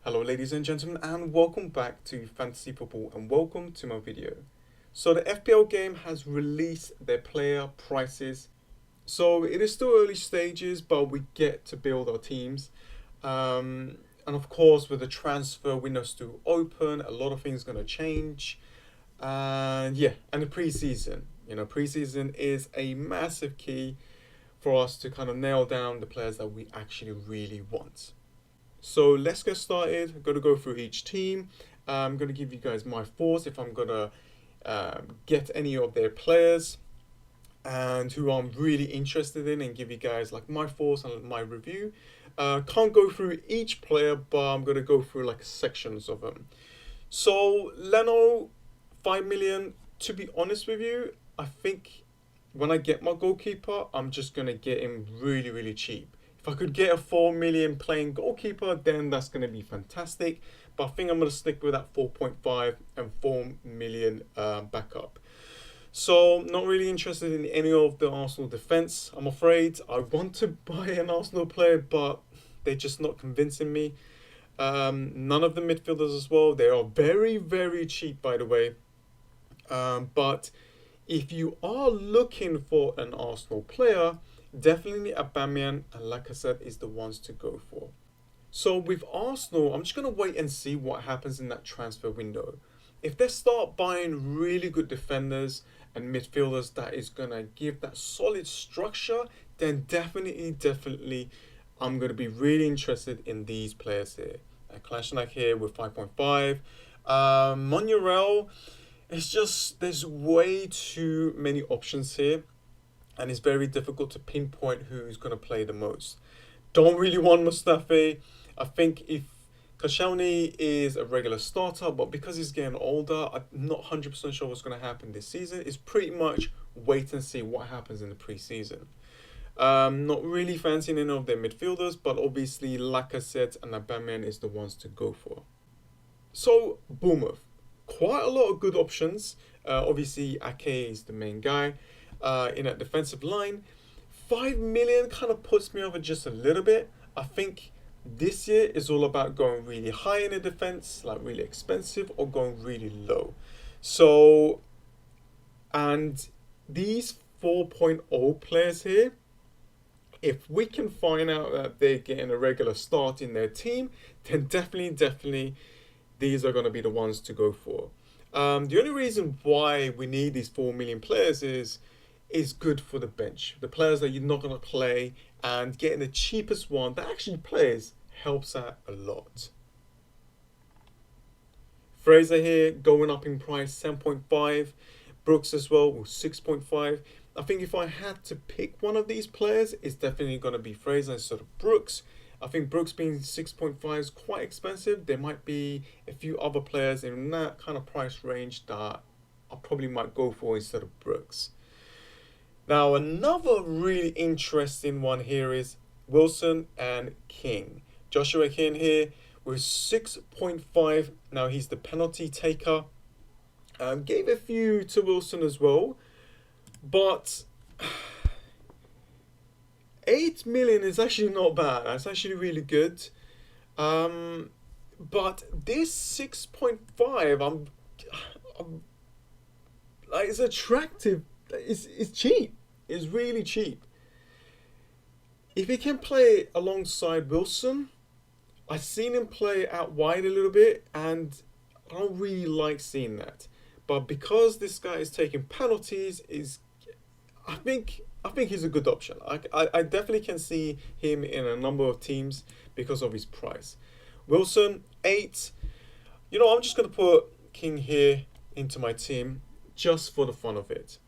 Hello ladies and gentlemen, and welcome back to Fantasy Football, and welcome to my video. So the FPL game has released their player prices. So it is still early stages, but we get to build our teams. And of course, with the transfer window still open, a lot of things going to change. And yeah, and the preseason. Preseason is a massive key for us to kind of nail down the players that we actually really want. So let's get started. I'm going to go through each team. I'm going to give you guys my thoughts if I'm going to get any of their players and who I'm really interested in, and give you guys like my thoughts and my review. Can't go through each player, but I'm going to go through like sections of them. So Leno, 5 million. To be honest with you, I think when I get my goalkeeper, I'm just going to get him really, really cheap. If I could get a 4 million playing goalkeeper, then that's going to be fantastic. But I think I'm going to stick with that 4.5 and 4 million backup. So not really interested in any of the Arsenal defence. I'm afraid I want to buy an Arsenal player, but they're just not convincing me. None of the midfielders as well. They are very, very cheap, by the way. But if you are looking for an Arsenal player, definitely Aubameyang and Lacazette is the ones to go for. So with Arsenal, I'm just going to wait and see what happens in that transfer window. If they start buying really good defenders and midfielders that is going to give that solid structure, then definitely I'm going to be really interested in these players here. Kolasinac here with 5.5. Monreal, it's just there's way too many options here, and it's very difficult to pinpoint who's going to play the most. Don't really want Mustafi. I think if Koscielny is a regular starter, but because he's getting older, I'm not 100% sure what's going to happen this season. It's pretty much wait and see what happens in the preseason. Not really fancying any of their midfielders, but obviously Lacazette and Aubameyang is the ones to go for. So Bournemouth, quite a lot of good options. Obviously Ake is the main guy in a defensive line. 5 million kind of puts me over just a little bit. I think this year is all about going really high in the defense, like really expensive, or going really low. So, and these 4.0 players here, if we can find out that they're getting a regular start in their team, then definitely these are going to be the ones to go for. The only reason why we need these 4 million players is good for the bench. The players that you're not going to play, and getting the cheapest one that actually plays helps out a lot. Fraser here going up in price, 7.5. Brooks as well with 6.5. I think if I had to pick one of these players, it's definitely going to be Fraser instead of Brooks. I think Brooks being 6.5 is quite expensive. There might be a few other players in that kind of price range that I probably might go for instead of Brooks. Now, another really interesting one here is Wilson and King. Joshua King here with 6.5. Now, he's the penalty taker. Gave a few to Wilson as well. But 8 million is actually not bad. That's actually really good. But this 6.5, I'm like, it's attractive. It's cheap. It's really cheap. If he can play alongside Wilson, I've seen him play out wide a little bit, and I don't really like seeing that. But because this guy is taking penalties, I think he's a good option. I definitely can see him in a number of teams because of his price. Wilson, 8. I'm just going to put King here into my team just for the fun of it.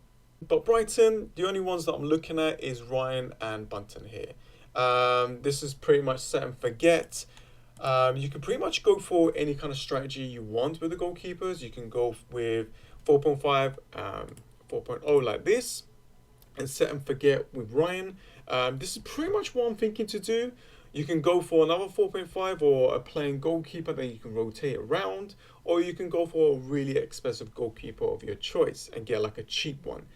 But Brighton, the only ones that I'm looking at is Ryan and Bunton here. This is pretty much set and forget. You can pretty much go for any kind of strategy you want with the goalkeepers. You can go with 4.5, 4.0 like this, and set and forget with Ryan. This is pretty much what I'm thinking to do. You can go for another 4.5 or a playing goalkeeper that you can rotate around, or you can go for a really expensive goalkeeper of your choice and get like a cheap one.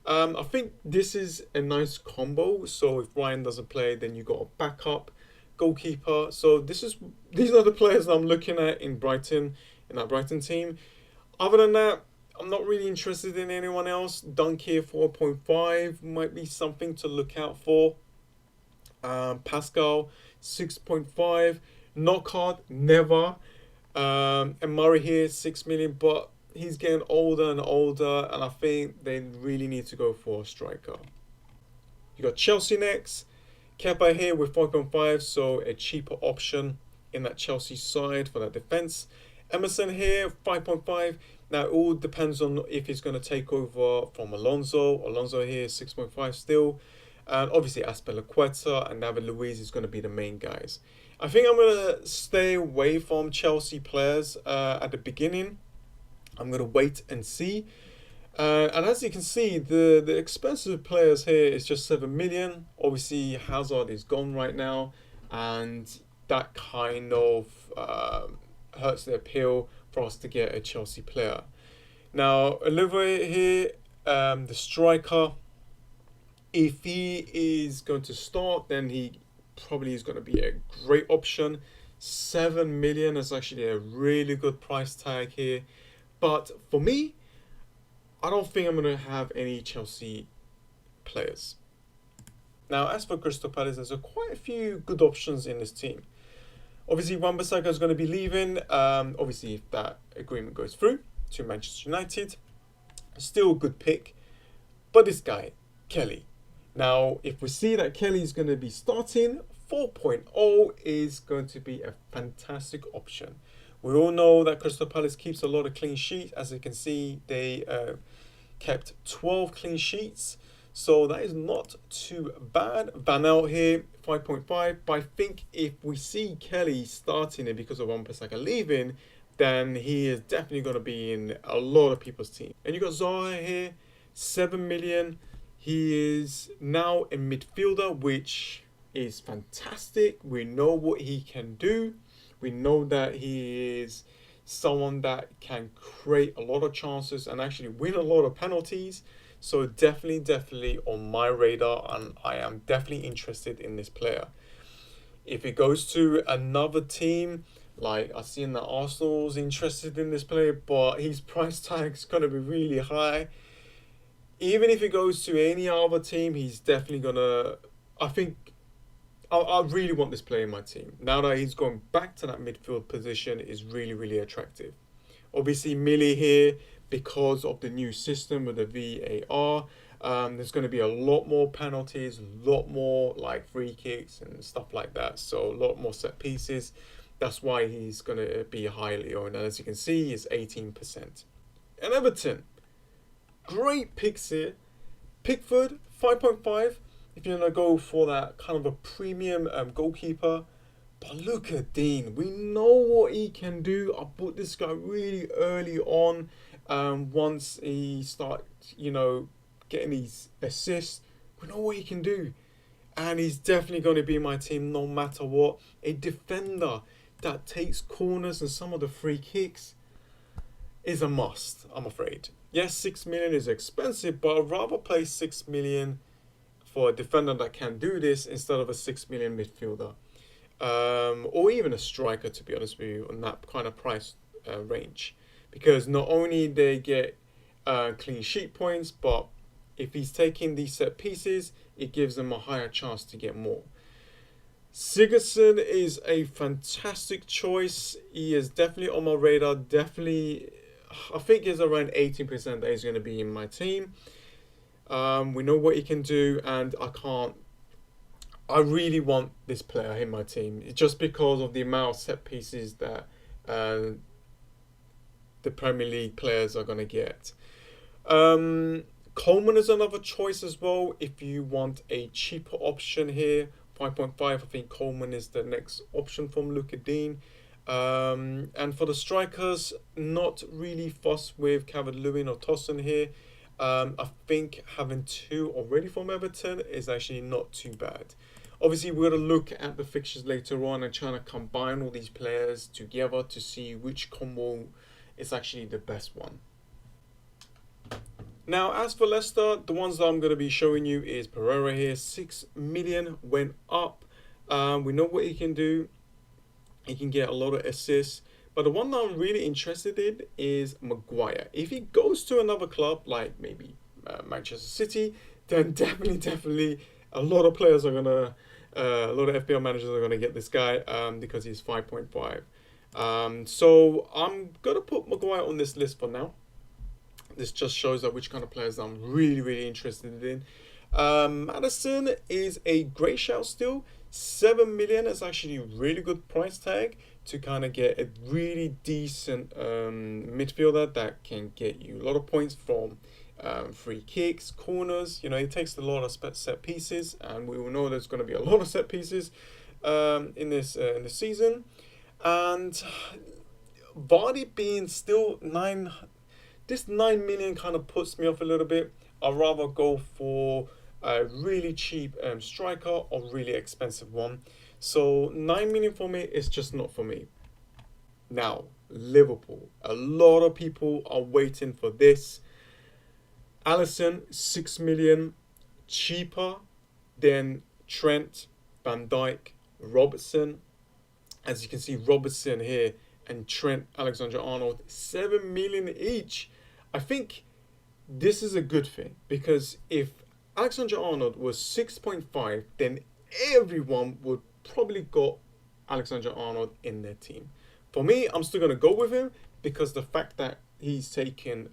I think this is a nice combo. So if Ryan doesn't play, then you got a backup goalkeeper. So these are the players that I'm looking at in Brighton, in that Brighton team. Other than that, I'm not really interested in anyone else. Dunk here 4.5 might be something to look out for. Pascal 6.5. Knockout never. And Murray here 6 million, but he's getting older and older, and I think they really need to go for a striker. You got Chelsea next. Kepa here with 4.5, so a cheaper option in that Chelsea side for that defense. Emerson here 5.5. Now it all depends on if he's going to take over from Alonso. Alonso here 6.5 still. And obviously Azpilicueta and David Luiz is going to be the main guys. I think I'm going to stay away from Chelsea players at the beginning. I'm going to wait and see. And as you can see, the expensive players here is just 7 million. Obviously, Hazard is gone right now. And that kind of hurts the appeal for us to get a Chelsea player. Now, Olivier here, the striker, if he is going to start, then he probably is going to be a great option. 7 million is actually a really good price tag here. But for me, I don't think I'm going to have any Chelsea players. Now, as for Crystal Palace, there's quite a few good options in this team. Obviously, Wan-Bissaka is going to be leaving. Obviously, if that agreement goes through to Manchester United, still a good pick. But this guy, Kelly. Now, if we see that Kelly is going to be starting, 4.0 is going to be a fantastic option. We all know that Crystal Palace keeps a lot of clean sheets. As you can see, they kept 12 clean sheets. So that is not too bad. Van Aert here, 5.5. But I think if we see Kelly starting it because of Wan-Bissaka leaving, then he is definitely going to be in a lot of people's team. And you got Zaha here, 7 million. He is now a midfielder, which is fantastic. We know what he can do. We know that he is someone that can create a lot of chances and actually win a lot of penalties. So definitely on my radar, and I am definitely interested in this player. If it goes to another team, like I've seen that Arsenal's interested in this player, but his price tag is going to be really high. Even if it goes to any other team, he's definitely going to... I really want this player in my team. Now that he's going back to that midfield position is really attractive. Obviously, Millie here, because of the new system with the VAR, there's going to be a lot more penalties, a lot more like free kicks and stuff like that. So a lot more set pieces. That's why he's going to be highly owned. And as you can see, it's 18%. And Everton, great picks here. Pickford, 5.5. If you're going to go for that kind of a premium goalkeeper. But look at Dean. We know what he can do. I bought this guy really early on. Once he starts, getting these assists, we know what he can do. And he's definitely going to be in my team no matter what. A defender that takes corners and some of the free kicks is a must, I'm afraid. Yes, 6 million is expensive, but I'd rather pay 6 million for a defender that can do this instead of a 6 million midfielder. Or even a striker, to be honest with you, on that kind of price range. Because not only they get clean sheet points, but if he's taking these set pieces, it gives them a higher chance to get more. Sigurdsson is a fantastic choice. He is definitely on my radar. Definitely, I think he's around 18% that he's going to be in my team. We know what he can do, and I really want this player in my team. It's just because of the amount of set pieces that the Premier League players are going to get. Coleman is another choice as well. If you want a cheaper option here, 5.5, I think Coleman is the next option from Luca Dean. And for the strikers, not really fussed with Calvert-Lewin or Tosun here. I think having 2 already from Everton is actually not too bad. Obviously, we're going to look at the fixtures later on and trying to combine all these players together to see which combo is actually the best one. Now, as for Leicester, the ones that I'm going to be showing you is Pereira here. 6 million went up. We know what he can do. He can get a lot of assists. But the one that I'm really interested in is Maguire. If he goes to another club, like maybe Manchester City, then definitely a lot of players are gonna, a lot of FPL managers are gonna get this guy because he's 5.5. So I'm gonna put Maguire on this list for now. This just shows that which kind of players I'm really interested in. Maddison is a great shout still. 7 million is actually a really good price tag to kind of get a really decent midfielder that can get you a lot of points from free kicks, corners. You know, it takes a lot of set pieces, and we will know there's going to be a lot of set pieces in this season. And Vardy being still 9, this 9 million kind of puts me off a little bit. I'd rather go for a really cheap striker or really expensive one. So 9 million for me is just not for me. Now, Liverpool. A lot of people are waiting for this. Alisson, 6 million, cheaper than Trent, Van Dijk, Robertson. As you can see, Robertson here and Trent Alexander-Arnold, 7 million each. I think this is a good thing, because if Alexander-Arnold was 6.5, then everyone would probably got Alexander-Arnold in their team. For me, I'm still going to go with him because the fact that he's taking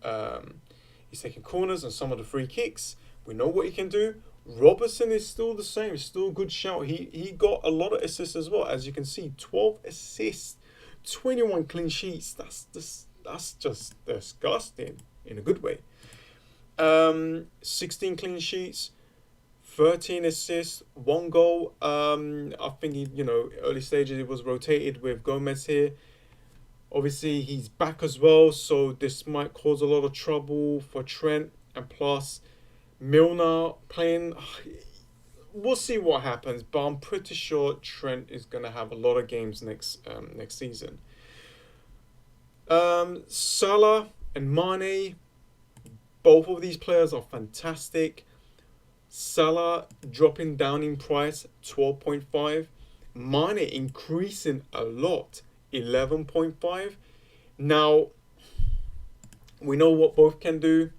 corners and some of the free kicks, we know what he can do. Robertson is still the same, still a good shout. He got a lot of assists as well. As you can see, 12 assists, 21 clean sheets. That's just disgusting in a good way. 16 clean sheets, 13 assists, 1 goal. I think early stages it was rotated with Gomez here. Obviously he's back as well, so this might cause a lot of trouble for Trent. And plus Milner playing, we'll see what happens, but I'm pretty sure Trent is gonna have a lot of games next season. Salah and Mane, both of these players are fantastic. Salah dropping down in price, 12.5. Mane increasing a lot, 11.5. Now, we know what both can do.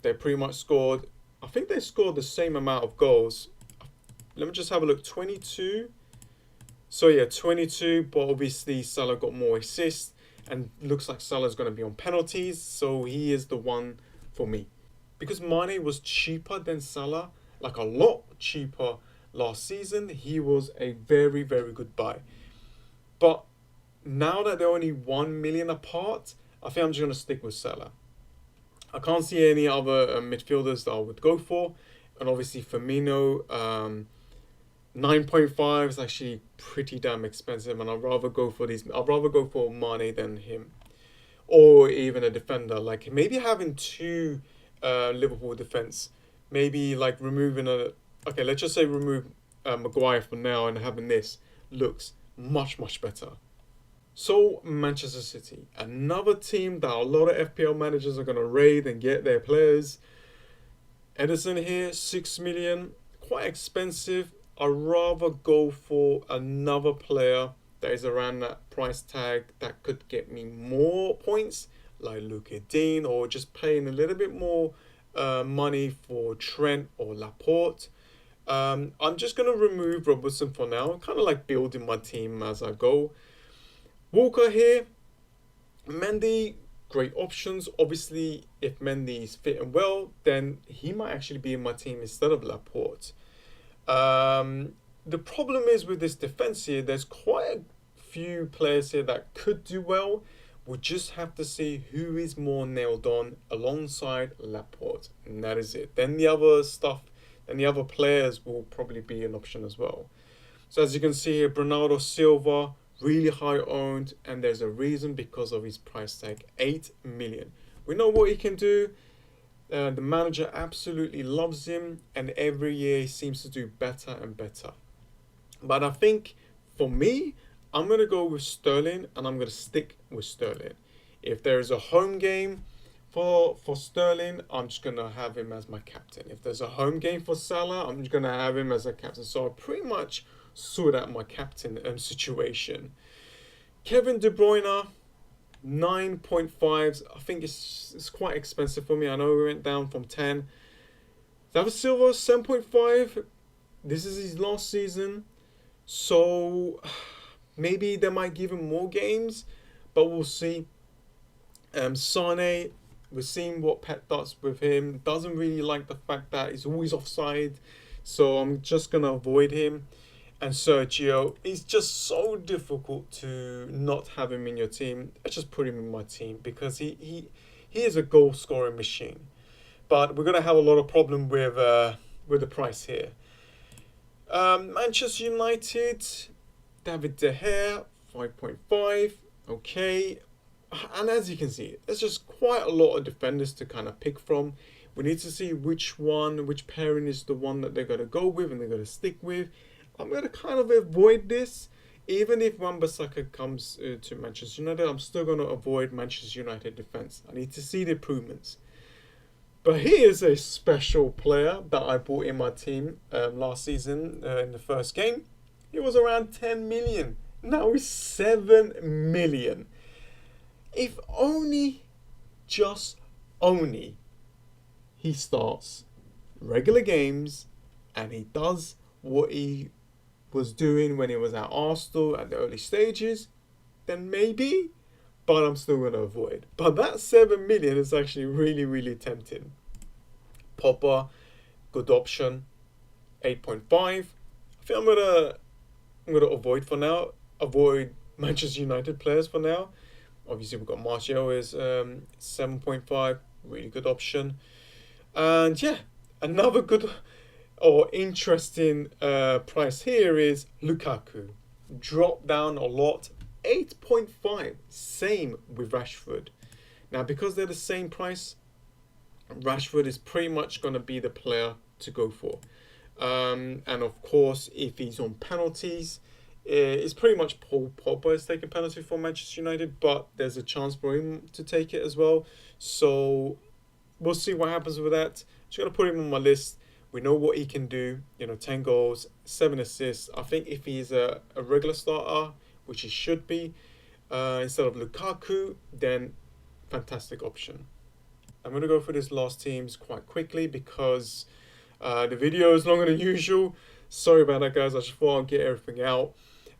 They pretty much scored, I think they scored the same amount of goals. Let me just have a look, 22. So yeah, 22, but obviously Salah got more assists, and looks like Salah's going to be on penalties, so he is the one for me. Because Mane was cheaper than Salah, like a lot cheaper last season, he was a very good buy. But now that they're only 1 million apart, I think I'm just going to stick with Salah. I can't see any other midfielders that I would go for. And obviously Firmino, 9.5 is actually pretty damn expensive, and I'd rather go for Mane than him. Or even a defender, like maybe having 2 Liverpool defense, maybe like removing let's just say remove Maguire for now, and having this looks much better. So Manchester City, another team that a lot of FPL managers are going to raid and get their players. Edison here, 6 million, quite expensive. I'd rather go for another player that is around that price tag that could get me more points, like Luka Dean, or just paying a little bit more money for Trent or Laporte. I'm just going to remove Robertson for now. I'm kind of like building my team as I go. Walker here, Mendy, great options. Obviously, if Mendy's fitting well, then he might actually be in my team instead of Laporte. The problem is with this defense here, there's quite a few players here that could do well. We'll just have to see who is more nailed on alongside Laporte, and that is it. Then the other players will probably be an option as well. So as you can see here, Bernardo Silva, really high owned, and there's a reason, because of his price tag, 8 million. We know what he can do. The manager absolutely loves him, and every year he seems to do better and better. But I think for me, I'm going to go with Sterling, and I'm going to stick with Sterling. If there is a home game for Sterling, I'm just going to have him as my captain. If there's a home game for Salah, I'm just going to have him as a captain. So I pretty much sort out my captain situation. Kevin De Bruyne, 9.5s. I think it's quite expensive for me. I know we went down from 10. David Silva, 7.5. This is his last season. So maybe they might give him more games, but we'll see. Sane, we're seeing what Pep does with him. Doesn't really like the fact that he's always offside. So I'm just going to avoid him. And Sergio, it's just so difficult to not have him in your team. I just put him in my team because he is a goal scoring machine. But we're going to have a lot of problem with the price here. Manchester United, David De Gea, 5.5. Okay. And as you can see, there's just quite a lot of defenders to kind of pick from. We need to see which pairing is the one that they're going to go with and they're going to stick with. I'm going to kind of avoid this. Even if Wan-Bissaka comes to Manchester United, I'm still going to avoid Manchester United defence. I need to see the improvements. But he is a special player that I bought in my team last season in the first game. He was around 10 million. Now he's 7 million. If only, just only, he starts regular games and he does what he was doing when he was at Arsenal at the early stages, then maybe, but I'm still going to avoid. But that 7 million is actually really, really tempting. Popper, good option, 8.5. I think I'm gonna avoid for now. Avoid Manchester United players for now. Obviously, we've got Martial is 7.5, really good option. And yeah, another good or interesting price here is Lukaku. Dropped down a lot, 8.5. Same with Rashford. Now, because they're the same price, Rashford is pretty much going to be the player to go for. And of course, if he's on penalties, it's pretty much Paul Pogba is taking penalty for Manchester United, but there's a chance for him to take it as well. So we'll see what happens with that. Just going to put him on my list. We know what he can do. 10 goals, 7 assists. I think if he's a regular starter, which he should be, instead of Lukaku, then fantastic option. I'm going to go through these last teams quite quickly because the video is longer than usual. Sorry about that, guys. I just thought I'd get everything out.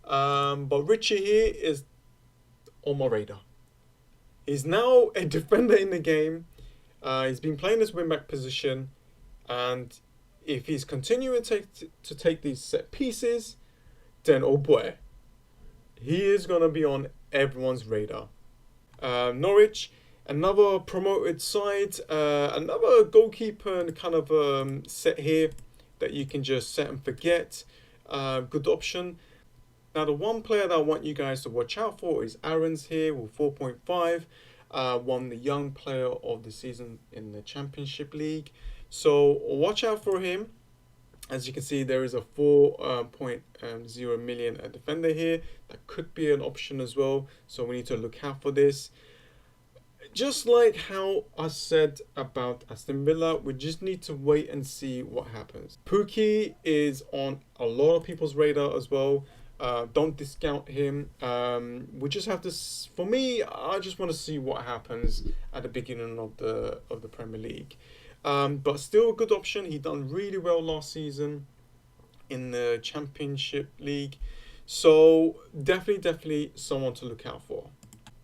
But Richie here is on my radar. He's now a defender in the game. He's been playing this wing-back position. And if he's continuing to take these set pieces, then oh boy, he is going to be on everyone's radar. Norwich, another promoted side, another goalkeeper kind of set here that you can just set and forget. Good option. Now, the one player that I want you guys to watch out for is Aaron's here with 4.5. Won the young player of the season in the Championship League. So watch out for him. As you can see, there is a 4.0 million defender here. That could be an option as well. So we need to look out for this. Just like how I said about Aston Villa, we just need to wait and see what happens. Pukki is on a lot of people's radar as well. Don't discount him. We just have to. For me, I just want to see what happens at the beginning of the Premier League. But still a good option. He done really well last season in the Championship League. So definitely someone to look out for.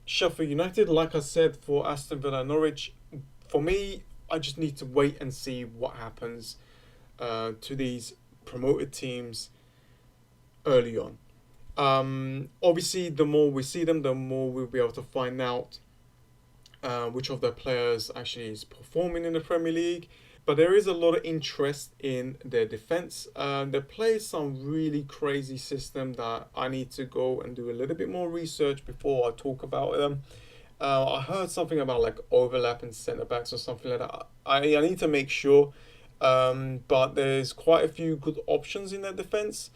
Sheffield United, like I said, for Aston Villa and Norwich, for me, I just need to wait and see what happens to these promoted teams early on. Obviously, the more we see them, the more we'll be able to find out which of their players actually is performing in the Premier League. But there is a lot of interest in their defense. They play some really crazy system that I need to go and do a little bit more research before I talk about them. I heard something about like overlapping centre backs or something like that. I need to make sure. But there's quite a few good options in their defense.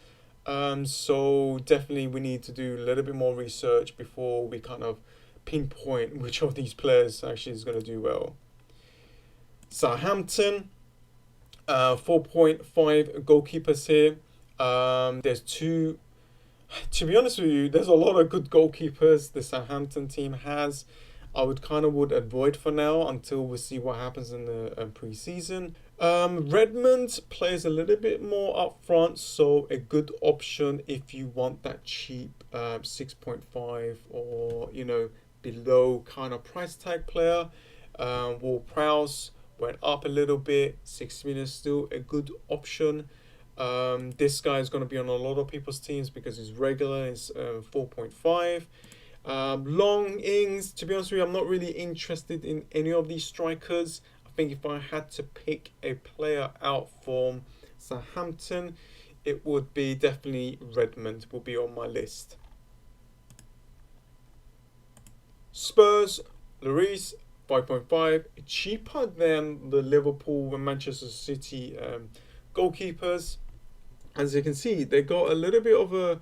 So definitely we need to do a little bit more research before we kind of pinpoint which of these players actually is going to do well. Southampton, 4.5 goalkeepers here. There's two. To be honest with you, there's a lot of good goalkeepers the Southampton team has. I would avoid for now until we see what happens in the pre-season. Redmond plays a little bit more up front, so a good option if you want that cheap 6.5 or below kind of price tag player. Ward-Prowse went up a little bit. 6 million still a good option. This guy is going to be on a lot of people's teams because he's regular. It's 4.5. Long Ings, to be honest with you, I'm not really interested in any of these strikers. I think if I had to pick a player out from Southampton, it would be definitely Redmond, will be on my list. Spurs, Lloris, 5.5, cheaper than the Liverpool and Manchester City goalkeepers. As you can see, they got a little bit of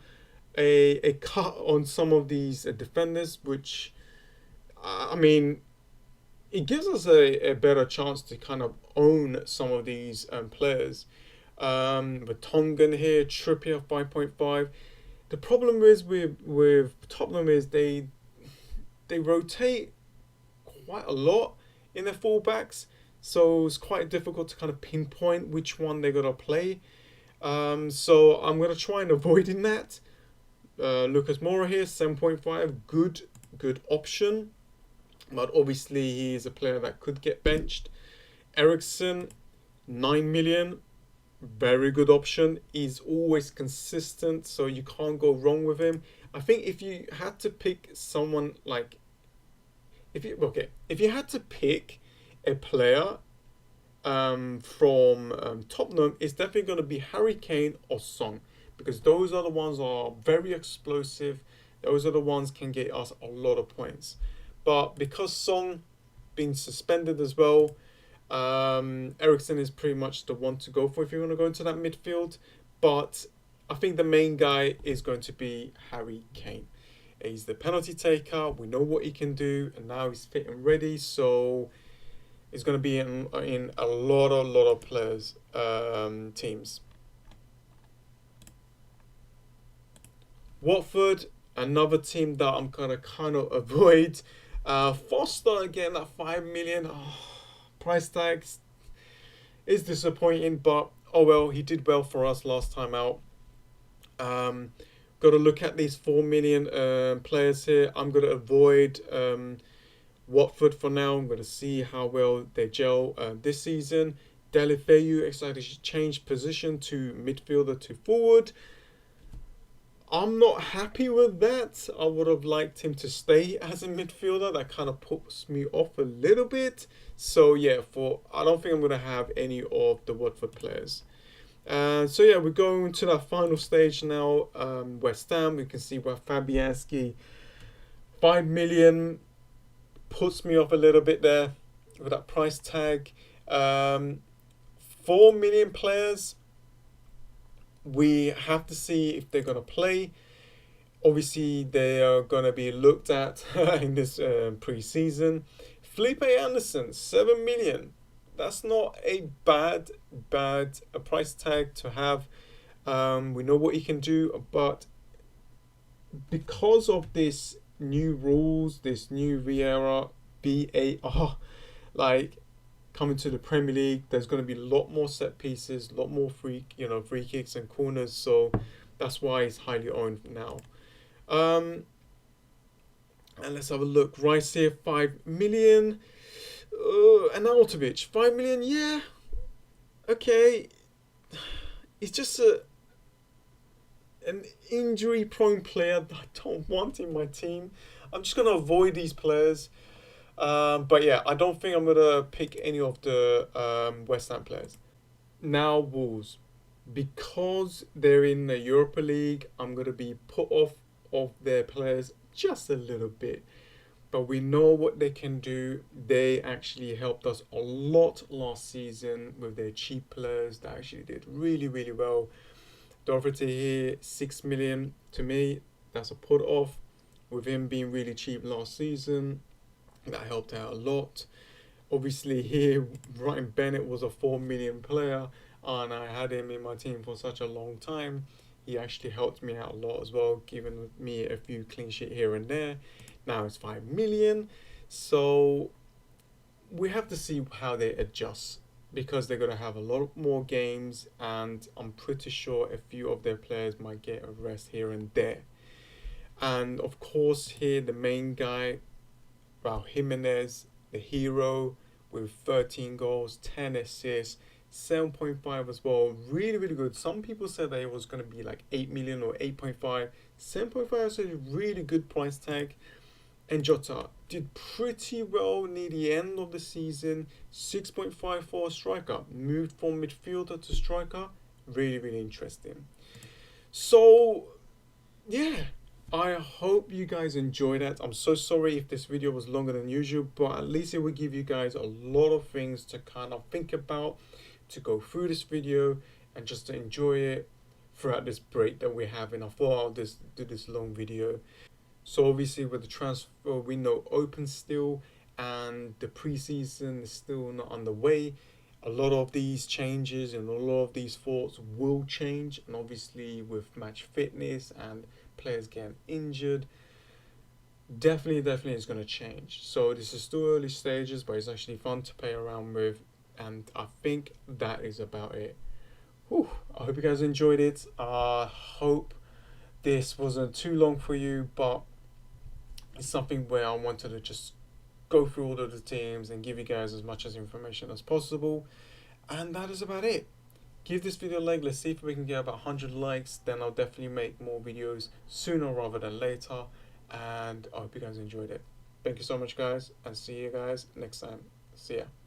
a cut on some of these defenders, which, I mean, it gives us a better chance to kind of own some of these players. With Tongan here, Trippier 5.5. The problem is with Tottenham is they rotate quite a lot in their fullbacks, so it's quite difficult to kind of pinpoint which one they're gonna play. So I'm gonna try and avoiding that. Lucas Moura here, 7.5, good option, but obviously he is a player that could get benched. Ericsson, 9 million, very good option. He's always consistent, so you can't go wrong with him. I think if you had to pick someone like, if you had to pick a player from Tottenham, it's definitely going to be Harry Kane or Son, because those are the ones that are very explosive. Those are the ones can get us a lot of points. But because Son being suspended as well, Ericsson is pretty much the one to go for if you want to go into that midfield. But I think the main guy is going to be Harry Kane. He's the penalty taker. We know what he can do, and now he's fit and ready. So it's going to be in a lot of players' teams. Watford, another team that I'm gonna kind of avoid. Foster again at 5 million. Price tags is disappointing, but oh well, he did well for us last time out. Got to look at these 4 million players here. I'm gonna avoid Watford for now. I'm going to see how well they gel this season. Deulofeu excited to change position to midfielder to forward. I'm not happy with that. I would have liked him to stay as a midfielder. That kind of puts me off a little bit. So yeah, I don't think I'm going to have any of the Watford players. So yeah, we're going to that final stage now. West Ham, we can see where Fabianski, 5 million. Puts me off a little bit there with that price tag. 4 million players. We have to see if they're going to play. Obviously, they are going to be looked at in this pre-season. Felipe Anderson, 7 million. That's not a bad price tag to have. We know what he can do, but because of this new rules, this new VAR, like coming to the Premier League, there's going to be a lot more set pieces, a lot more free kicks and corners. So that's why it's highly owned now. And let's have a look. Rice here, 5 million. And Altovich, 5 million. Yeah, okay. It's just an injury-prone player that I don't want in my team. I'm just going to avoid these players. But yeah, I don't think I'm going to pick any of the West Ham players. Now, Wolves. Because they're in the Europa League, I'm going to be put off of their players just a little bit. But we know what they can do. They actually helped us a lot last season with their cheap players that actually did really, really well. Doherty here, 6 million. To me, that's a put off. With him being really cheap last season, that helped out a lot. Obviously here, Ryan Bennett was a 4 million player. and I had him in my team for such a long time. He actually helped me out a lot as well, giving me a few clean sheet here and there. Now it's 5 million. So we have to see how they adjust, because they're going to have a lot more games, and I'm pretty sure a few of their players might get a rest here and there. And of course, here the main guy, Raul Jimenez, the hero, with 13 goals, 10 assists, 7.5 as well. Really, really good. Some people said that it was going to be like 8 million or 8.5. 7.5 is a really good price tag. And Jota did pretty well near the end of the season. 6.5 for a striker. Moved from midfielder to striker. Really, really interesting. So, yeah. I hope you guys enjoyed that. I'm so sorry if this video was longer than usual, but at least it will give you guys a lot of things to kind of think about, to go through this video, and just to enjoy it throughout this break that we're having. I thought I'll just do this long video. So obviously with the transfer window open still, and the preseason is still not underway, a lot of these changes and a lot of these thoughts will change. And obviously with match fitness and players getting injured, definitely it's going to change. So this is still early stages, but it's actually fun to play around with, and I think that is about it. Whew, I hope you guys enjoyed it. I hope this wasn't too long for you, but it's something where I wanted to just go through all of the teams and give you guys as much as information as possible. And that is about it. Give this video a like. Let's see if we can get about 100 likes. Then I'll definitely make more videos sooner rather than later. And I hope you guys enjoyed it. Thank you so much, guys, and see you guys next time. See ya.